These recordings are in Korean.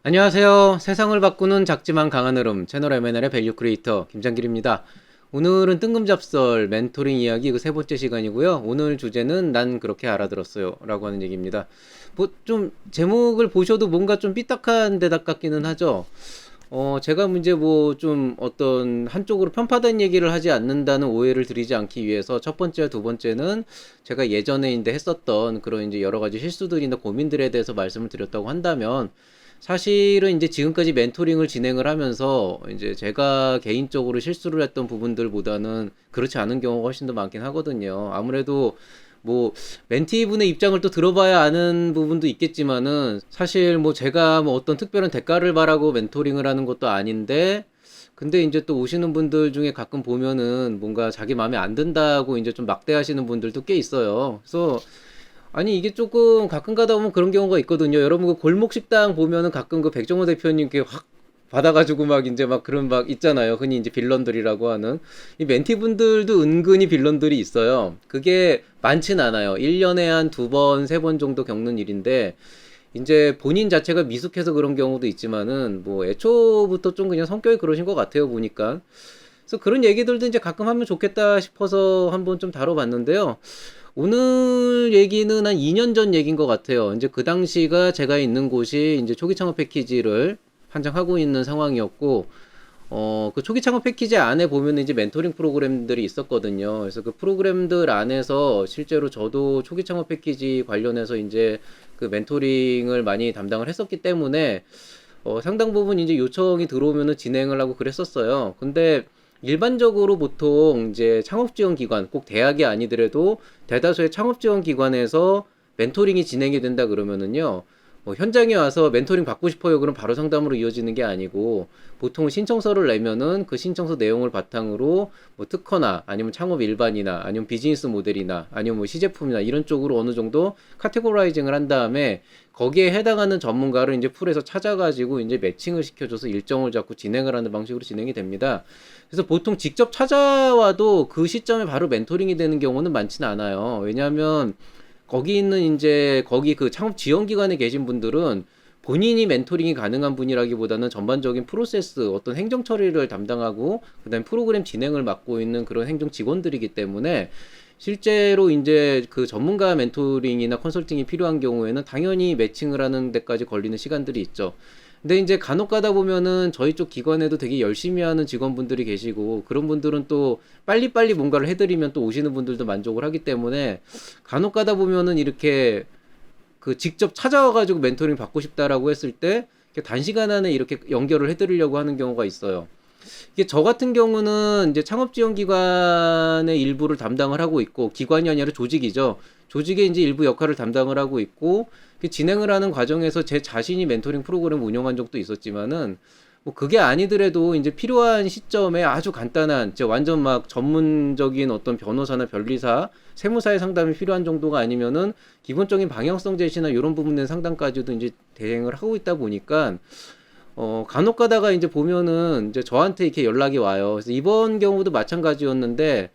안녕하세요. 세상을 바꾸는 작지만 강한 흐름 채널 M&L의 밸류 크리에이터 김장길입니다. 오늘은 뜬금잡설 멘토링 이야기 그 세 번째 시간이고요. 오늘 주제는 난 그렇게 알아들었어요 라고 하는 얘기입니다. 뭐 좀 제목을 보셔도 뭔가 좀 삐딱한 대답 같기는 하죠. 제가 문제 뭐 좀 어떤 한쪽으로 편파된 얘기를 하지 않는다는 오해를 드리지 않기 위해서 첫 번째, 두 번째는 제가 예전에 이제 했었던 그런 이제 여러 가지 실수들이나 고민들에 대해서 말씀을 드렸다고 한다면 사실은 이제 지금까지 멘토링을 진행을 하면서 이제 제가 개인적으로 실수를 했던 부분들보다는 그렇지 않은 경우가 훨씬 더 많긴 하거든요. 아무래도 뭐 멘티분의 입장을 또 들어봐야 아는 부분도 있겠지만은 사실 뭐 제가 뭐 어떤 특별한 대가를 바라고 멘토링을 하는 것도 아닌데 근데 이제 또 오시는 분들 중에 가끔 보면은 뭔가 자기 마음에 안 든다고 이제 좀 막대하시는 분들도 꽤 있어요. 그래서 아니 이게 조금 가끔 가다 보면 그런 경우가 있거든요. 여러분 그 골목 식당 보면은 가끔 그 백종원 대표님께 확 받아가지고 막 이제 막 그런 막 있잖아요. 흔히 이제 빌런들이라고 하는 이 멘티분들도 은근히 빌런들이 있어요. 그게 많진 않아요. 1년에 한 두 번, 세 번 정도 겪는 일인데 이제 본인 자체가 미숙해서 그런 경우도 있지만은 뭐 애초부터 좀 그냥 성격이 그러신 것 같아요. 보니까. 그래서 그런 얘기들도 이제 가끔 하면 좋겠다 싶어서 한번 좀 다뤄봤는데요. 오늘 얘기는 한 2년 전 얘기인 것 같아요. 이제 그 당시가 제가 있는 곳이 이제 초기 창업 패키지를 한창하고 있는 상황이었고, 그 초기 창업 패키지 안에 보면 이제 멘토링 프로그램들이 있었거든요. 그래서 그 프로그램들 안에서 실제로 저도 초기 창업 패키지 관련해서 이제 그 멘토링을 많이 담당을 했었기 때문에, 상당 부분 이제 요청이 들어오면은 진행을 하고 그랬었어요. 근데 일반적으로 보통 이제 창업 지원 기관, 꼭 대학이 아니더라도 대다수의 창업 지원 기관에서 멘토링이 진행이 된다 그러면은요, 뭐 현장에 와서 멘토링 받고 싶어요. 그럼 바로 상담으로 이어지는 게 아니고 보통 신청서를 내면은 그 신청서 내용을 바탕으로 뭐 특허나 아니면 창업 일반이나 아니면 비즈니스 모델이나 아니면 뭐 시제품이나 이런 쪽으로 어느 정도 카테고라이징을 한 다음에 거기에 해당하는 전문가를 이제 풀에서 찾아가지고 이제 매칭을 시켜줘서 일정을 잡고 진행을 하는 방식으로 진행이 됩니다. 그래서 보통 직접 찾아와도 그 시점에 바로 멘토링이 되는 경우는 많지는 않아요. 왜냐하면 거기 있는 이제 거기 그 창업 지원 기관에 계신 분들은 본인이 멘토링이 가능한 분이라기보다는 전반적인 프로세스 어떤 행정 처리를 담당하고 그다음에 프로그램 진행을 맡고 있는 그런 행정 직원들이기 때문에 실제로 이제 그 전문가 멘토링이나 컨설팅이 필요한 경우에는 당연히 매칭을 하는 데까지 걸리는 시간들이 있죠. 근데 이제 간혹 가다 보면은 저희 쪽 기관에도 되게 열심히 하는 직원분들이 계시고 그런 분들은 또 빨리빨리 뭔가를 해드리면 또 오시는 분들도 만족을 하기 때문에 간혹 가다 보면은 이렇게 그 직접 찾아와가지고 멘토링 받고 싶다라고 했을 때 단시간 안에 이렇게 연결을 해드리려고 하는 경우가 있어요. 이게 저 같은 경우는 이제 창업지원기관의 일부를 담당을 하고 있고, 기관이 아니라 조직이죠. 조직의 이제 일부 역할을 담당을 하고 있고, 그 진행을 하는 과정에서 제 자신이 멘토링 프로그램을 운영한 적도 있었지만은, 뭐 그게 아니더라도 이제 필요한 시점에 아주 간단한, 제 완전 막 전문적인 어떤 변호사나 변리사, 세무사의 상담이 필요한 정도가 아니면은 기본적인 방향성 제시나 이런 부분의 상담까지도 이제 대행을 하고 있다 보니까 간혹 가다가 이제 보면은 이제 저한테 이렇게 연락이 와요. 그래서 이번 경우도 마찬가지였는데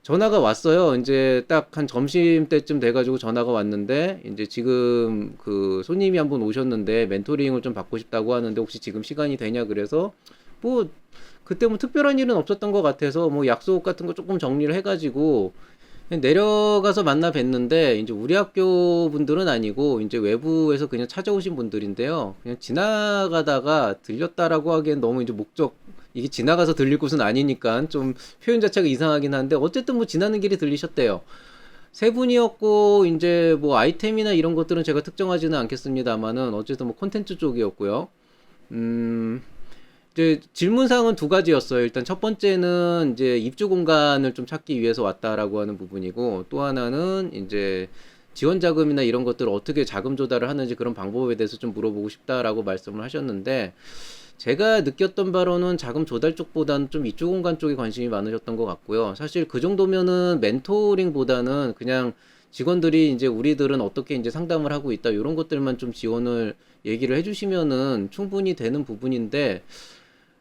전화가 왔어요. 이제 딱 한 점심 때쯤 돼가지고 전화가 왔는데 이제 지금 그 손님이 한분 오셨는데 멘토링을 좀 받고 싶다고 하는데 혹시 지금 시간이 되냐 그래서 뭐 그때 뭐 특별한 일은 없었던 것 같아서 뭐 약속 같은 거 조금 정리를 해가지고 그냥 내려가서 만나 뵀는데 이제 우리 학교 분들은 아니고 이제 외부에서 그냥 찾아오신 분들인데요. 그냥 지나가다가 들렸다라고 하기엔 너무 이제 목적 이게 지나가서 들릴 곳은 아니니까 좀 표현 자체가 이상하긴 한데 어쨌든 뭐 지나는 길에 들리셨대요. 세 분이었고 이제 뭐 아이템이나 이런 것들은 제가 특정하지는 않겠습니다만은 어쨌든 뭐 콘텐츠 쪽이었고요. 음, 이제 질문사항은 두 가지였어요. 일단 첫 번째는 이제 입주 공간을 좀 찾기 위해서 왔다라고 하는 부분이고 또 하나는 이제 지원 자금이나 이런 것들을 어떻게 자금 조달을 하는지 그런 방법에 대해서 좀 물어보고 싶다라고 말씀을 하셨는데 제가 느꼈던 바로는 자금 조달 쪽보다는 좀 입주 공간 쪽에 관심이 많으셨던 것 같고요. 사실 그 정도면은 멘토링보다는 그냥 직원들이 이제 우리들은 어떻게 이제 상담을 하고 있다 이런 것들만 좀 지원을 얘기를 해주시면은 충분히 되는 부분인데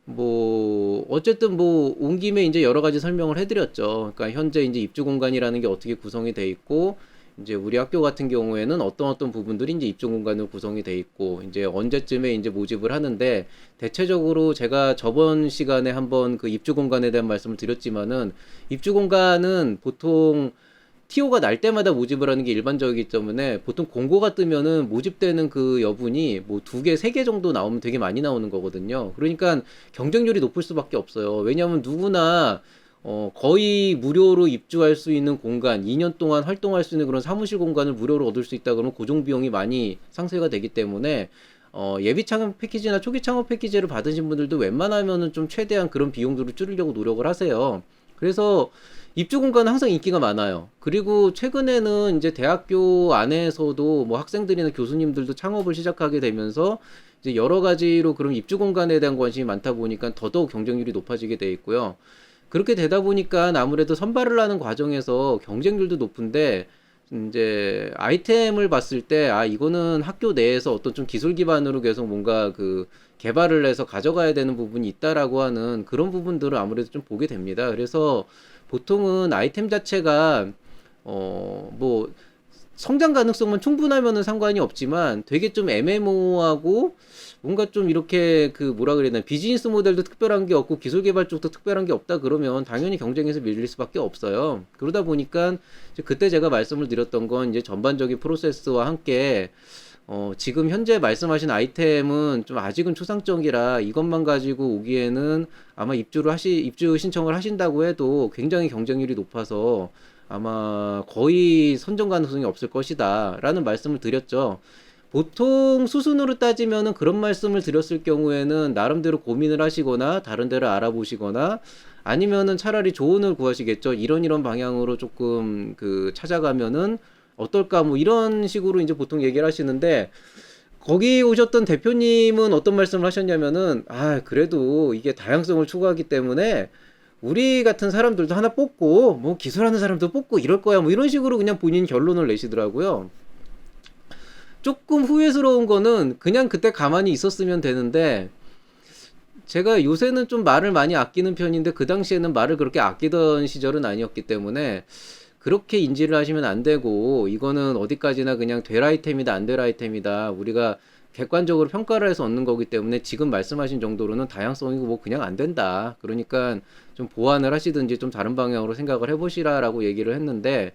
뭐 어쨌든 뭐 온 김에 이제 여러 가지 설명을 해드렸죠. 그러니까 현재 이제 입주 공간이라는 게 어떻게 구성이 돼 있고 이제 우리 학교 같은 경우에는 어떤 부분들이 이제 입주 공간으로 구성이 돼 있고 이제 언제쯤에 이제 모집을 하는데 대체적으로 제가 저번 시간에 한번 그 입주 공간에 대한 말씀을 드렸지만은 입주 공간은 보통 TO가 날 때마다 모집을 하는 게 일반적이기 때문에 보통 공고가 뜨면은 모집되는 그 여분이 뭐 두 개, 세 개 정도 나오면 되게 많이 나오는 거거든요. 그러니까 경쟁률이 높을 수밖에 없어요. 왜냐하면 누구나 거의 무료로 입주할 수 있는 공간, 2년 동안 활동할 수 있는 그런 사무실 공간을 무료로 얻을 수 있다 그러면 고정 비용이 많이 상쇄가 되기 때문에 예비 창업 패키지나 초기 창업 패키지를 받으신 분들도 웬만하면은 좀 최대한 그런 비용들을 줄이려고 노력을 하세요. 그래서 입주 공간은 항상 인기가 많아요. 그리고 최근에는 이제 대학교 안에서도 뭐 학생들이나 교수님들도 창업을 시작하게 되면서 이제 여러 가지로 그런 입주 공간에 대한 관심이 많다 보니까 더더욱 경쟁률이 높아지게 돼 있고요. 그렇게 되다 보니까 아무래도 선발을 하는 과정에서 경쟁률도 높은데 이제 아이템을 봤을 때 아 이거는 학교 내에서 어떤 좀 기술 기반으로 계속 뭔가 그 개발을 해서 가져가야 되는 부분이 있다라고 하는 그런 부분들을 아무래도 좀 보게 됩니다. 그래서 보통은 아이템 자체가 뭐 성장 가능성만 충분하면은 상관이 없지만 되게 좀 애매모호하고 뭔가 좀 이렇게 그 뭐라 그래야 되나 비즈니스 모델도 특별한 게 없고 기술 개발 쪽도 특별한 게 없다 그러면 당연히 경쟁에서 밀릴 수밖에 없어요. 그러다 보니까 이제 그때 제가 말씀을 드렸던 건 이제 전반적인 프로세스와 함께 지금 현재 말씀하신 아이템은 좀 아직은 초상적이라 이것만 가지고 오기에는 아마 입주 신청을 하신다고 해도 굉장히 경쟁률이 높아서 아마 거의 선정 가능성이 없을 것이다 라는 말씀을 드렸죠. 보통 수순으로 따지면은 그런 말씀을 드렸을 경우에는 나름대로 고민을 하시거나 다른 데를 알아보시거나 아니면은 차라리 조언을 구하시겠죠. 이런 방향으로 조금 그 찾아가면은 어떨까 뭐 이런 식으로 이제 보통 얘기를 하시는데 거기 오셨던 대표님은 어떤 말씀을 하셨냐면은 아 그래도 이게 다양성을 추구하기 때문에 우리 같은 사람들도 하나 뽑고 뭐 기술하는 사람도 뽑고 이럴 거야 뭐 이런 식으로 그냥 본인 결론을 내시더라고요. 조금 후회스러운 거는 그냥 그때 가만히 있었으면 되는데 제가 요새는 좀 말을 많이 아끼는 편인데 그 당시에는 말을 그렇게 아끼던 시절은 아니었기 때문에 그렇게 인지를 하시면 안 되고 이거는 어디까지나 그냥 될 아이템이다 안 될 아이템이다 우리가 객관적으로 평가를 해서 얻는 거기 때문에 지금 말씀하신 정도로는 다양성이고 뭐 그냥 안 된다 그러니까 좀 보완을 하시든지 좀 다른 방향으로 생각을 해보시라라고 얘기를 했는데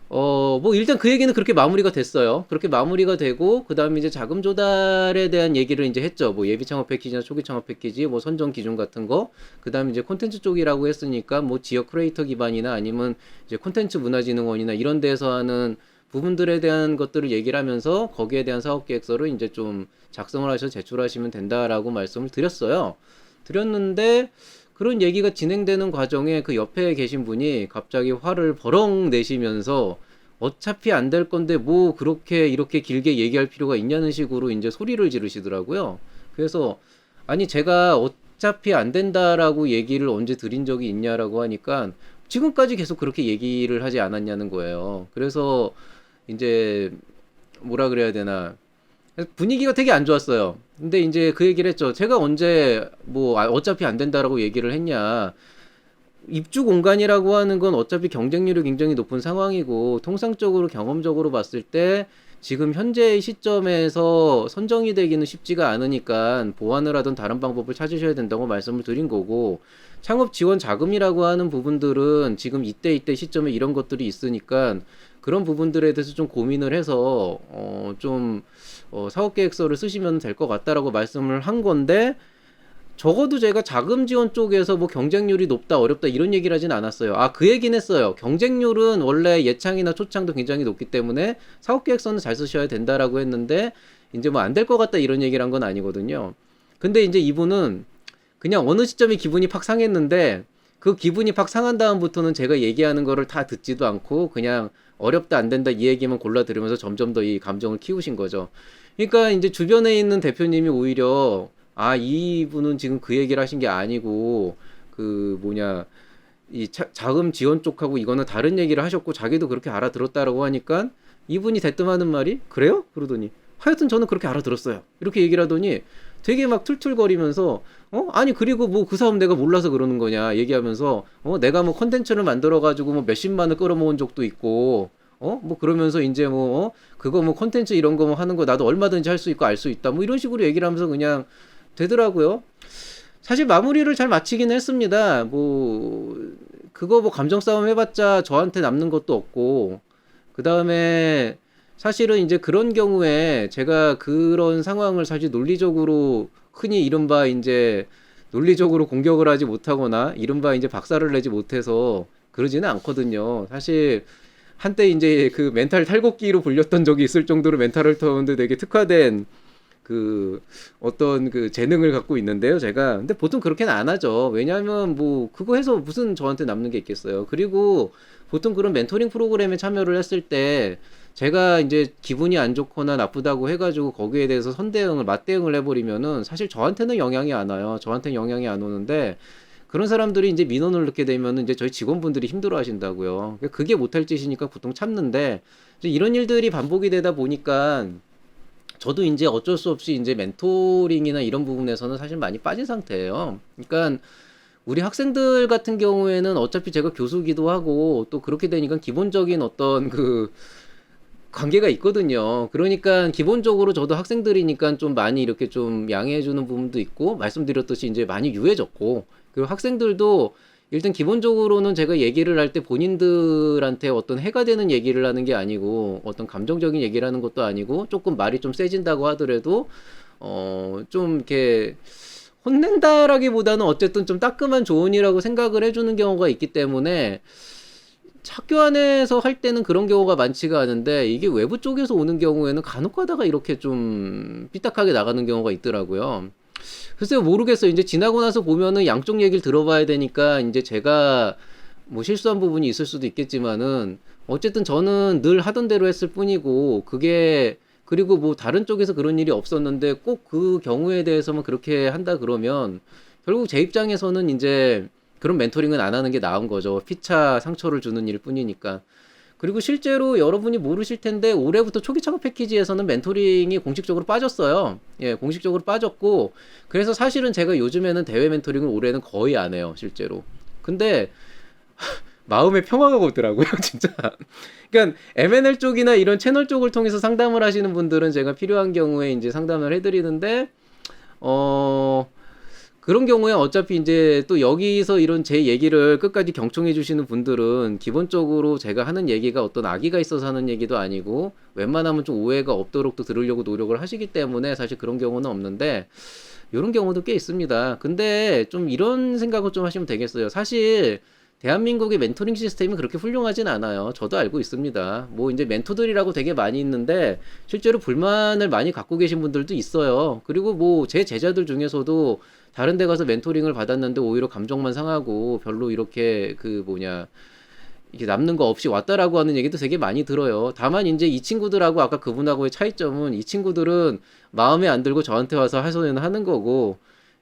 뭐 일단 그 얘기는 그렇게 마무리가 됐어요. 그렇게 마무리가 되고 그다음에 이제 자금 조달에 대한 얘기를 이제 했죠. 뭐 예비 창업 패키지나 초기 창업 패키지, 뭐 선정 기준 같은 거. 그다음에 이제 콘텐츠 쪽이라고 했으니까 뭐 지역 크리에이터 기반이나 아니면 이제 콘텐츠 문화진흥원이나 이런 데서 하는 부분들에 대한 것들을 얘기를 하면서 거기에 대한 사업 계획서를 이제 좀 작성을 하셔서 제출하시면 된다라고 말씀을 드렸어요. 드렸는데 그런 얘기가 진행되는 과정에 그 옆에 계신 분이 갑자기 화를 버럭 내시면서 어차피 안 될 건데 뭐 그렇게 이렇게 길게 얘기할 필요가 있냐는 식으로 이제 소리를 지르시더라고요. 그래서 아니 제가 어차피 안 된다라고 얘기를 언제 드린 적이 있냐라고 하니까 지금까지 계속 그렇게 얘기를 하지 않았냐는 거예요. 그래서 이제 뭐라 그래야 되나 분위기가 되게 안 좋았어요. 근데 이제 그 얘기를 했죠. 제가 언제 뭐 어차피 안 된다라고 얘기를 했냐. 입주 공간이라고 하는 건 어차피 경쟁률이 굉장히 높은 상황이고 통상적으로 경험적으로 봤을 때 지금 현재의 시점에서 선정이 되기는 쉽지가 않으니까 보완을 하던 다른 방법을 찾으셔야 된다고 말씀을 드린 거고 창업 지원 자금이라고 하는 부분들은 지금 이때 시점에 이런 것들이 있으니까 그런 부분들에 대해서 좀 고민을 해서 좀 사업 계획서를 쓰시면 될 것 같다라고 말씀을 한 건데 적어도 제가 자금 지원 쪽에서 뭐 경쟁률이 높다 어렵다 이런 얘기를 하진 않았어요. 아, 그 얘기는 했어요. 경쟁률은 원래 예창이나 초창도 굉장히 높기 때문에 사업 계획서는 잘 쓰셔야 된다라고 했는데 이제 뭐 안 될 것 같다 이런 얘기를 한 건 아니거든요. 근데 이제 이분은 그냥 어느 시점에 기분이 팍 상했는데 그 기분이 팍 상한 다음부터는 제가 얘기하는 거를 다 듣지도 않고 그냥 어렵다 안 된다 이 얘기만 골라 들으면서 점점 더 이 감정을 키우신 거죠. 그러니까 이제 주변에 있는 대표님이 오히려 아, 이분은 지금 그 얘기를 하신 게 아니고 그 뭐냐 이 자금 지원 쪽하고 이거는 다른 얘기를 하셨고 자기도 그렇게 알아들었다라고 하니까 이분이 대뜸하는 말이 그래요? 그러더니 하여튼 저는 그렇게 알아들었어요. 이렇게 얘기를 하더니 되게 막 툴툴거리면서 아니 그리고 뭐 그 사업 내가 몰라서 그러는 거냐 얘기하면서 내가 뭐 컨텐츠를 만들어 가지고 뭐 몇십만을 끌어모은 적도 있고 뭐 그러면서 이제 뭐 그거 뭐 콘텐츠 이런 거 뭐 하는 거 나도 얼마든지 할 수 있고 알 수 있다. 뭐 이런 식으로 얘기를 하면서 그냥 되더라고요. 사실 마무리를 잘 마치긴 했습니다. 뭐 그거 뭐 감정 싸움 해봤자 저한테 남는 것도 없고 그 다음에 사실은 이제 그런 경우에 제가 그런 상황을 사실 논리적으로 흔히 이른바 이제 논리적으로 공격을 하지 못하거나 이른바 이제 박살을 내지 못해서 그러지는 않거든요. 사실 한때 이제 그 멘탈 탈곡기로 불렸던 적이 있을 정도로 멘탈을 터는데 되게 특화된 그 어떤 그 재능을 갖고 있는데요, 제가. 근데 보통 그렇게는 안 하죠. 왜냐하면 뭐 그거 해서 무슨 저한테 남는 게 있겠어요. 그리고 보통 그런 멘토링 프로그램에 참여를 했을 때 제가 이제 기분이 안 좋거나 나쁘다고 해가지고 거기에 대해서 선대응을 맞대응을 해버리면은 사실 저한테는 영향이 안 와요. 저한테는 영향이 안 오는데 그런 사람들이 이제 민원을 넣게 되면은 이제 저희 직원분들이 힘들어 하신다고요. 그게 못할 짓이니까 보통 참는데 이제 이런 일들이 반복이 되다 보니까 저도 이제 어쩔 수 없이 이제 멘토링이나 이런 부분에서는 사실 많이 빠진 상태예요. 그러니까 우리 학생들 같은 경우에는 어차피 제가 교수기도 하고 또 그렇게 되니까 기본적인 어떤 그 관계가 있거든요. 그러니까 기본적으로 저도 학생들이니까 좀 많이 이렇게 좀 양해해주는 부분도 있고 말씀드렸듯이 이제 많이 유해졌고 그리고 학생들도 일단 기본적으로는 제가 얘기를 할 때 본인들한테 어떤 해가 되는 얘기를 하는 게 아니고 어떤 감정적인 얘기를 하는 것도 아니고 조금 말이 좀 세진다고 하더라도 좀 이렇게 혼낸다라기보다는 어쨌든 좀 따끔한 조언이라고 생각을 해주는 경우가 있기 때문에 학교 안에서 할 때는 그런 경우가 많지가 않은데 이게 외부 쪽에서 오는 경우에는 간혹 가다가 이렇게 좀 삐딱하게 나가는 경우가 있더라고요. 글쎄요, 모르겠어요. 이제 지나고 나서 보면은 양쪽 얘기를 들어봐야 되니까 이제 제가 뭐 실수한 부분이 있을 수도 있겠지만은 어쨌든 저는 늘 하던 대로 했을 뿐이고 그게 그리고 뭐 다른 쪽에서 그런 일이 없었는데 꼭 그 경우에 대해서만 그렇게 한다 그러면 결국 제 입장에서는 이제 그런 멘토링은 안 하는 게 나은 거죠. 피차 상처를 주는 일 뿐이니까. 그리고 실제로 여러분이 모르실 텐데 올해부터 초기 창업 패키지에서는 멘토링이 공식적으로 빠졌어요. 예, 공식적으로 빠졌고 그래서 사실은 제가 요즘에는 대외 멘토링을 올해는 거의 안 해요, 실제로. 근데 마음의 평화가 오더라고요, 진짜. 그러니까 M&L 쪽이나 이런 채널 쪽을 통해서 상담을 하시는 분들은 제가 필요한 경우에 이제 상담을 해드리는데 어 그런 경우에 어차피 이제 또 여기서 이런 제 얘기를 끝까지 경청해 주시는 분들은 기본적으로 제가 하는 얘기가 어떤 악의가 있어서 하는 얘기도 아니고 웬만하면 좀 오해가 없도록 또 들으려고 노력을 하시기 때문에 사실 그런 경우는 없는데 이런 경우도 꽤 있습니다. 근데 좀 이런 생각을 좀 하시면 되겠어요. 사실 대한민국의 멘토링 시스템이 그렇게 훌륭하진 않아요. 저도 알고 있습니다. 뭐 이제 멘토들이라고 되게 많이 있는데 실제로 불만을 많이 갖고 계신 분들도 있어요. 그리고 뭐 제 제자들 중에서도 다른 데 가서 멘토링을 받았는데 오히려 감정만 상하고 별로 이렇게 그 뭐냐 이게 남는 거 없이 왔다라고 하는 얘기도 되게 많이 들어요. 다만 이제 이 친구들하고 아까 그분하고의 차이점은 이 친구들은 마음에 안 들고 저한테 와서 하소연을 하는 거고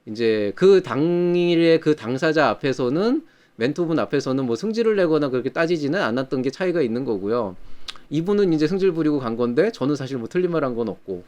이제 그 당일의 그 당사자 앞에서는 멘토분 앞에서는 뭐 승질을 내거나 그렇게 따지지는 않았던 게 차이가 있는 거고요. 이분은 이제 승질 부리고 간 건데 저는 사실 뭐 틀린 말 한 건 없고.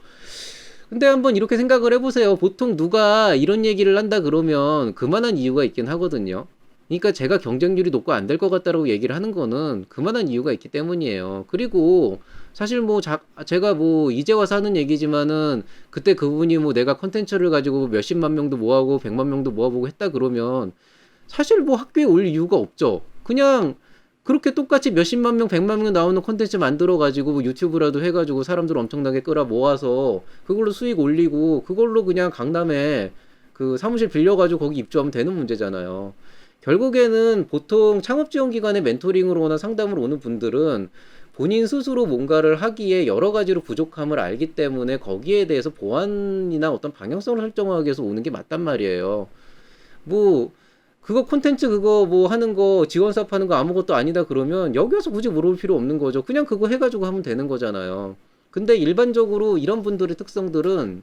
근데 한번 이렇게 생각을 해보세요. 보통 누가 이런 얘기를 한다 그러면 그만한 이유가 있긴 하거든요. 그러니까 제가 경쟁률이 높고 안 될 것 같다라고 얘기를 하는 거는 그만한 이유가 있기 때문이에요. 그리고 사실 뭐 제가 뭐 이제 와서 하는 얘기지만은 그때 그분이 뭐 내가 컨텐츠를 가지고 몇십만 명도 모아보고 100만 명도 모아보고 했다 그러면 사실 뭐 학교에 올 이유가 없죠. 그냥 그렇게 똑같이 몇십만 명, 100만 명 나오는 콘텐츠 만들어가지고 뭐 유튜브라도 해가지고 사람들 엄청나게 끌어 모아서 그걸로 수익 올리고 그걸로 그냥 강남에 그 사무실 빌려가지고 거기 입주하면 되는 문제잖아요. 결국에는 보통 창업지원기관에 멘토링으로 오나 상담으로 오는 분들은 본인 스스로 뭔가를 하기에 여러 가지로 부족함을 알기 때문에 거기에 대해서 보완이나 어떤 방향성을 설정하기 위해서 오는 게 맞단 말이에요. 뭐 그거 콘텐츠 그거 뭐 하는 거 지원 사업하는 거 아무것도 아니다 그러면 여기 와서 굳이 물어볼 필요 없는 거죠. 그냥 그거 해가지고 하면 되는 거잖아요. 근데 일반적으로 이런 분들의 특성들은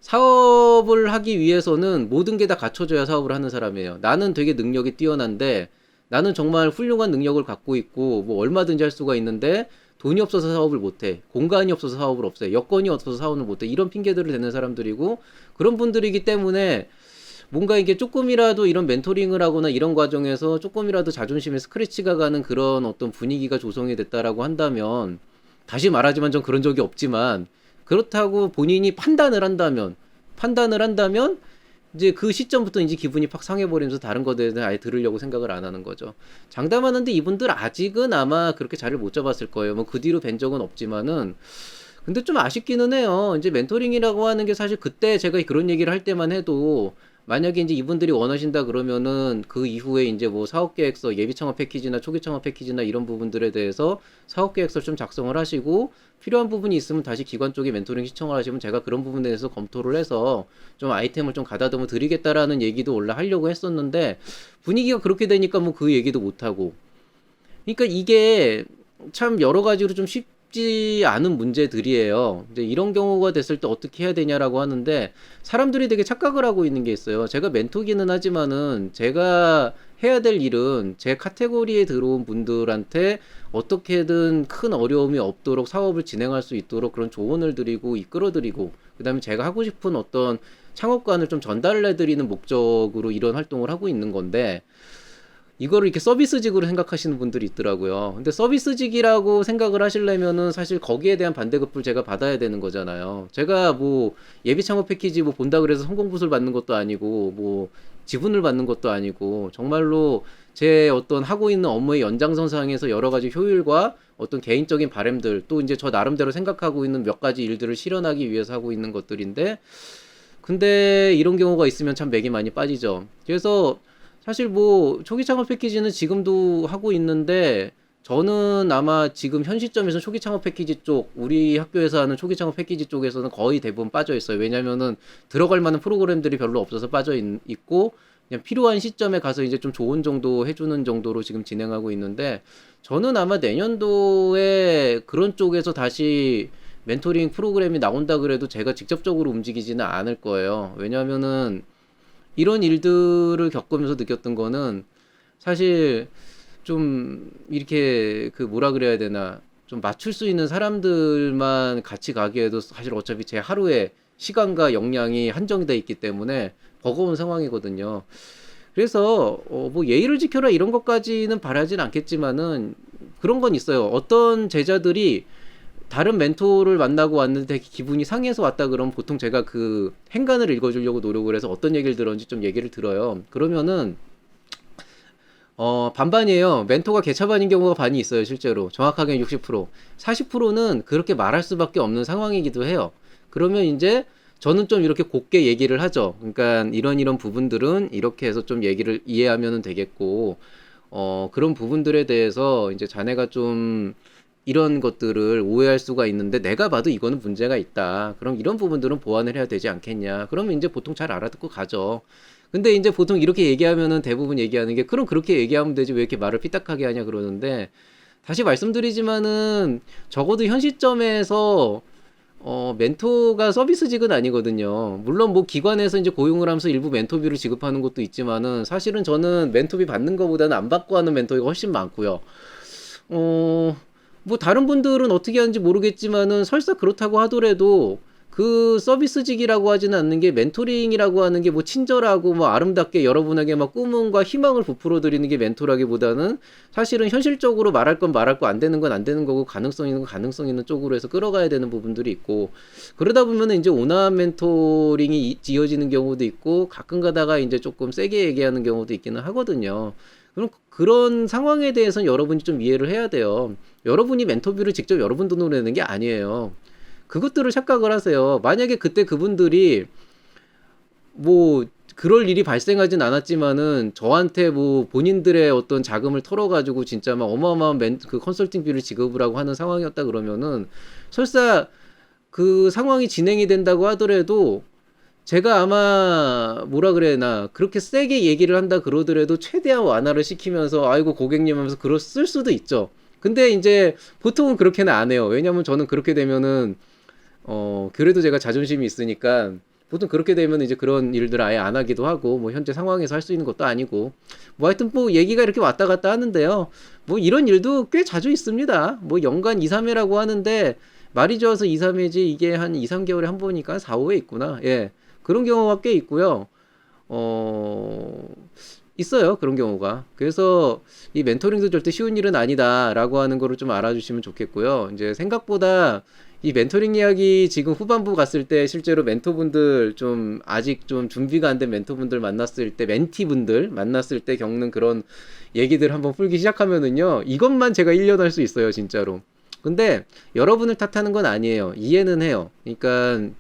사업을 하기 위해서는 모든 게 다 갖춰져야 사업을 하는 사람이에요. 나는 되게 능력이 뛰어난데 나는 정말 훌륭한 능력을 갖고 있고 뭐 얼마든지 할 수가 있는데 돈이 없어서 사업을 못해. 공간이 없어서 사업을 없애. 여건이 없어서 사업을 못해. 이런 핑계들을 대는 사람들이고 그런 분들이기 때문에 뭔가 이게 조금이라도 이런 멘토링을 하거나 이런 과정에서 조금이라도 자존심에 스크래치가 가는 그런 어떤 분위기가 조성이 됐다라고 한다면, 다시 말하지만 전 그런 적이 없지만, 그렇다고 본인이 판단을 한다면 이제 그 시점부터 이제 기분이 팍 상해버리면서 다른 것에 대해서 아예 들으려고 생각을 안 하는 거죠. 장담하는데 이분들 아직은 아마 그렇게 자리를 못 잡았을 거예요. 뭐 그 뒤로 뵌 적은 없지만은, 근데 좀 아쉽기는 해요. 이제 멘토링이라고 하는 게 사실 그때 제가 그런 얘기를 할 때만 해도, 만약에 이제 이분들이 원하신다 그러면은 그 이후에 이제 뭐 사업 계획서, 예비 창업 패키지나 초기 창업 패키지나 이런 부분들에 대해서 사업 계획서 좀 작성을 하시고, 필요한 부분이 있으면 다시 기관 쪽에 멘토링 신청을 하시면 제가 그런 부분에 대해서 검토를 해서 좀 아이템을 좀 가다듬어 드리겠다라는 얘기도 원래 하려고 했었는데, 분위기가 그렇게 되니까 뭐 그 얘기도 못 하고. 그러니까 이게 참 여러 가지로 좀 쉽지 않은 문제들이에요. 이제 이런 경우가 됐을 때 어떻게 해야 되냐라고 하는데, 사람들이 되게 착각을 하고 있는 게 있어요. 제가 멘토기는 하지만은 제가 해야 될 일은 제 카테고리에 들어온 분들한테 어떻게든 큰 어려움이 없도록 사업을 진행할 수 있도록 그런 조언을 드리고 이끌어드리고, 그다음에 제가 하고 싶은 어떤 창업관을 좀 전달을 해드리는 목적으로 이런 활동을 하고 있는 건데, 이거를 이렇게 서비스직으로 생각하시는 분들이 있더라고요. 근데 서비스직이라고 생각을 하시려면은 사실 거기에 대한 반대급부를 제가 받아야 되는 거잖아요. 제가 뭐 예비 창업 패키지 뭐 본다 그래서 성공부수를 받는 것도 아니고, 뭐 지분을 받는 것도 아니고, 정말로 제 어떤 하고 있는 업무의 연장선상에서 여러 가지 효율과 어떤 개인적인 바람들, 또 이제 저 나름대로 생각하고 있는 몇 가지 일들을 실현하기 위해서 하고 있는 것들인데, 근데 이런 경우가 있으면 참 맥이 많이 빠지죠. 그래서 사실 뭐 초기 창업 패키지는 지금도 하고 있는데, 저는 아마 지금 현 시점에서 초기 창업 패키지 쪽, 우리 학교에서 하는 초기 창업 패키지 쪽에서는 거의 대부분 빠져 있어요. 왜냐면은 들어갈 만한 프로그램들이 별로 없어서 있고, 그냥 필요한 시점에 가서 이제 좀 조언 정도 해주는 정도로 지금 진행하고 있는데, 저는 아마 내년도에 그런 쪽에서 다시 멘토링 프로그램이 나온다 그래도 제가 직접적으로 움직이지는 않을 거예요. 왜냐면은 이런 일들을 겪으면서 느꼈던 거는, 사실 좀 이렇게 그 뭐라 그래야 되나, 좀 맞출 수 있는 사람들만 같이 가기에도 사실 어차피 제 하루의 시간과 역량이 한정이 돼 있기 때문에 버거운 상황이거든요. 그래서 뭐 예의를 지켜라 이런 것까지는 바라진 않겠지만은, 그런 건 있어요. 어떤 제자들이 다른 멘토를 만나고 왔는데 되게 기분이 상해서 왔다 그러면, 보통 제가 그 행간을 읽어주려고 노력을 해서 어떤 얘기를 들었는지 좀 얘기를 들어요. 그러면은 반반이에요. 멘토가 개차반인 경우가 반이 있어요, 실제로. 정확하게 60%. 40%는 그렇게 말할 수밖에 없는 상황이기도 해요. 그러면 이제 저는 좀 이렇게 곱게 얘기를 하죠. 그러니까 이런 부분들은 이렇게 해서 좀 얘기를 이해하면 되겠고, 그런 부분들에 대해서 이제 자네가 좀 이런 것들을 오해할 수가 있는데 내가 봐도 이거는 문제가 있다. 그럼 이런 부분들은 보완을 해야 되지 않겠냐. 그러면 이제 보통 잘 알아듣고 가죠. 근데 이제 보통 이렇게 얘기하면은 대부분 얘기하는 게, 그럼 그렇게 얘기하면 되지 왜 이렇게 말을 삐딱하게 하냐 그러는데, 다시 말씀드리지만은 적어도 현 시점에서 멘토가 서비스직은 아니거든요. 물론 뭐 기관에서 이제 고용을 하면서 일부 멘토비를 지급하는 것도 있지만은, 사실은 저는 멘토비 받는 것보다는 안 받고 하는 멘토가 훨씬 많고요. 뭐 다른 분들은 어떻게 하는지 모르겠지만은, 설사 그렇다고 하더라도 그 서비스직이라고 하지는 않는 게, 멘토링이라고 하는 게 뭐 친절하고 뭐 아름답게 여러분에게 막 꿈과 희망을 부풀어 드리는 게 멘토라기보다는, 사실은 현실적으로 말할 건 말할 거, 안 되는 건 안 되는 거고, 가능성 있는 건 가능성 있는 쪽으로 해서 끌어가야 되는 부분들이 있고, 그러다 보면은 이제 온화한 멘토링이 이어지는 경우도 있고, 가끔 가다가 이제 조금 세게 얘기하는 경우도 있기는 하거든요. 그럼 그런 상황에 대해서는 여러분이 좀 이해를 해야 돼요. 여러분이 멘토비를 직접 여러분 돈으로 내는 게 아니에요. 그것들을 착각을 하세요. 만약에 그때 그분들이 뭐 그럴 일이 발생하진 않았지만은, 저한테 뭐 본인들의 어떤 자금을 털어가지고 진짜 막 어마어마한 그 컨설팅비를 지급을 하고 하는 상황이었다 그러면은, 설사 그 상황이 진행이 된다고 하더라도 제가 아마 뭐라 그래나, 그렇게 세게 얘기를 한다 그러더라도 최대한 완화를 시키면서, 아이고 고객님 하면서 쓸 수도 있죠. 근데 이제 보통은 그렇게는 안 해요. 왜냐면 저는 그렇게 되면은 그래도 제가 자존심이 있으니까, 보통 그렇게 되면 이제 그런 일들 아예 안 하기도 하고, 뭐 현재 상황에서 할 수 있는 것도 아니고, 뭐 하여튼 뭐 얘기가 이렇게 왔다 갔다 하는데요. 뭐 이런 일도 꽤 자주 있습니다. 뭐 연간 2, 3회라고 하는데, 말이 좋아서 2, 3회지 이게 한 2, 3개월에 한 번이니까 4, 5회 있구나. 예. 그런 경우가 꽤 있고요. 어, 있어요. 그런 경우가. 그래서 이 멘토링도 절대 쉬운 일은 아니다라고 하는 거를 좀 알아주시면 좋겠고요. 이제 생각보다 이 멘토링 이야기 지금 후반부 갔을 때 실제로 멘토분들 좀 아직 좀 준비가 안 된 멘토분들 만났을 때 멘티분들 만났을 때 겪는 그런 얘기들 한번 풀기 시작하면은요. 이것만 제가 1년 할 수 있어요, 진짜로. 근데 여러분을 탓하는 건 아니에요. 이해는 해요. 그러니까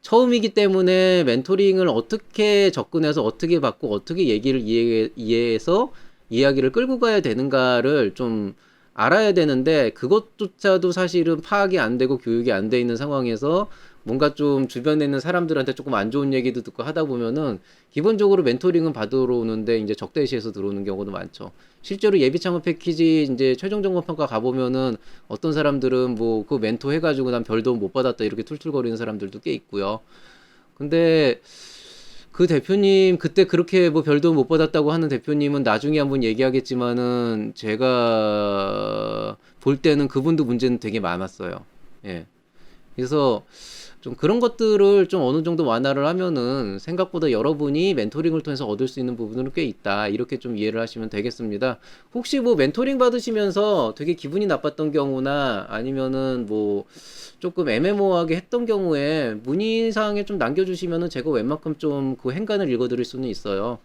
처음이기 때문에 멘토링을 어떻게 접근해서 어떻게 받고 어떻게 얘기를 이해해서 이야기를 끌고 가야 되는가를 좀 알아야 되는데 그것조차도 사실은 파악이 안 되고 교육이 안 돼 있는 상황에서 뭔가 좀 주변에 있는 사람들한테 조금 안 좋은 얘기도 듣고 하다 보면은 기본적으로 멘토링은 받으러 오는데 이제 적대시해서 들어오는 경우도 많죠. 실제로 예비 창업 패키지 이제 최종 점검 평가 가보면은 어떤 사람들은 뭐 그 멘토 해가지고 난 별 도움 못 받았다 이렇게 툴툴거리는 사람들도 꽤 있고요. 근데 그 대표님 그때 그렇게 뭐 별도 못 받았다고 하는 대표님은 나중에 한번 얘기하겠지만은 제가 볼 때는 그분도 문제는 되게 많았어요. 예. 그래서 좀 그런 것들을 좀 어느 정도 완화를 하면은 생각보다 여러분이 멘토링을 통해서 얻을 수 있는 부분은 꽤 있다. 이렇게 좀 이해를 하시면 되겠습니다. 혹시 뭐 멘토링 받으시면서 되게 기분이 나빴던 경우나 아니면은 뭐 조금 애매모호하게 했던 경우에 문의사항에 좀 남겨주시면은 제가 웬만큼 좀 그 행간을 읽어드릴 수는 있어요.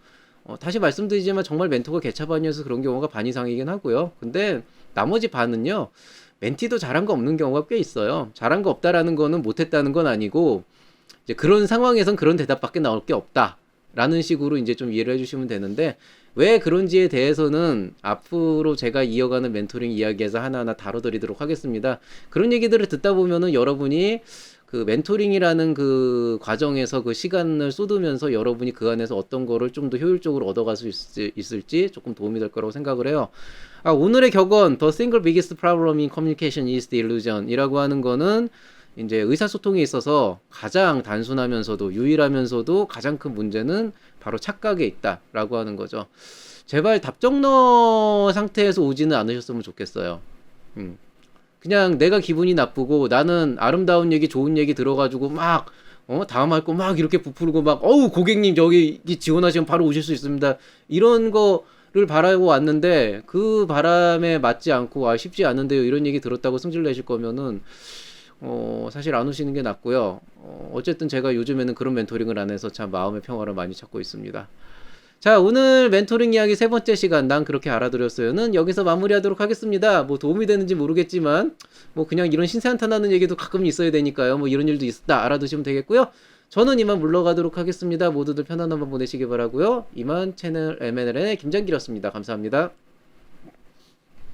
다시 말씀드리지만 정말 멘토가 개차반이어서 그런 경우가 반 이상이긴 하고요. 근데 나머지 반은요. 멘티도 잘한 거 없는 경우가 꽤 있어요. 잘한 거 없다라는 거는 못했다는 건 아니고 이제 그런 상황에선 그런 대답밖에 나올 게 없다라는 식으로 이제 좀 이해를 해주시면 되는데 왜 그런지에 대해서는 앞으로 제가 이어가는 멘토링 이야기에서 하나하나 다뤄드리도록 하겠습니다. 그런 얘기들을 듣다 보면은 여러분이 그 멘토링이라는 그 과정에서 그 시간을 쏟으면서 여러분이 그 안에서 어떤 거를 좀 더 효율적으로 얻어갈 수 있을지 조금 도움이 될 거라고 생각을 해요. 오늘의 격언 The single biggest problem in communication is the illusion 이라고 하는 거는 이제 의사소통에 있어서 가장 단순하면서도 유일하면서도 가장 큰 문제는 바로 착각에 있다라고 하는 거죠. 제발 답정너 상태에서 오지는 않으셨으면 좋겠어요. 그냥 내가 기분이 나쁘고 나는 아름다운 얘기 좋은 얘기 들어가지고 막 다음 할 거 막 이렇게 부풀고 막 어우 고객님 저기 지원하시면 바로 오실 수 있습니다. 이런 거를 바라고 왔는데 그 바람에 맞지 않고 쉽지 않은데요. 이런 얘기 들었다고 승질 내실 거면은 사실 안 오시는 게 낫고요. 어쨌든 제가 요즘에는 그런 멘토링을 안 해서 참 마음의 평화를 많이 찾고 있습니다. 자, 오늘 멘토링 이야기 세 번째 시간, 난 그렇게 알아들었어요는 여기서 마무리하도록 하겠습니다. 뭐 도움이 되는지 모르겠지만, 뭐 그냥 이런 신세 한탄하는 얘기도 가끔 있어야 되니까요. 뭐 이런 일도 있다 알아두시면 되겠고요. 저는 이만 물러가도록 하겠습니다. 모두들 편안한 밤 보내시기 바라고요. 이만 채널 MNL의 김장길이었습니다. 감사합니다.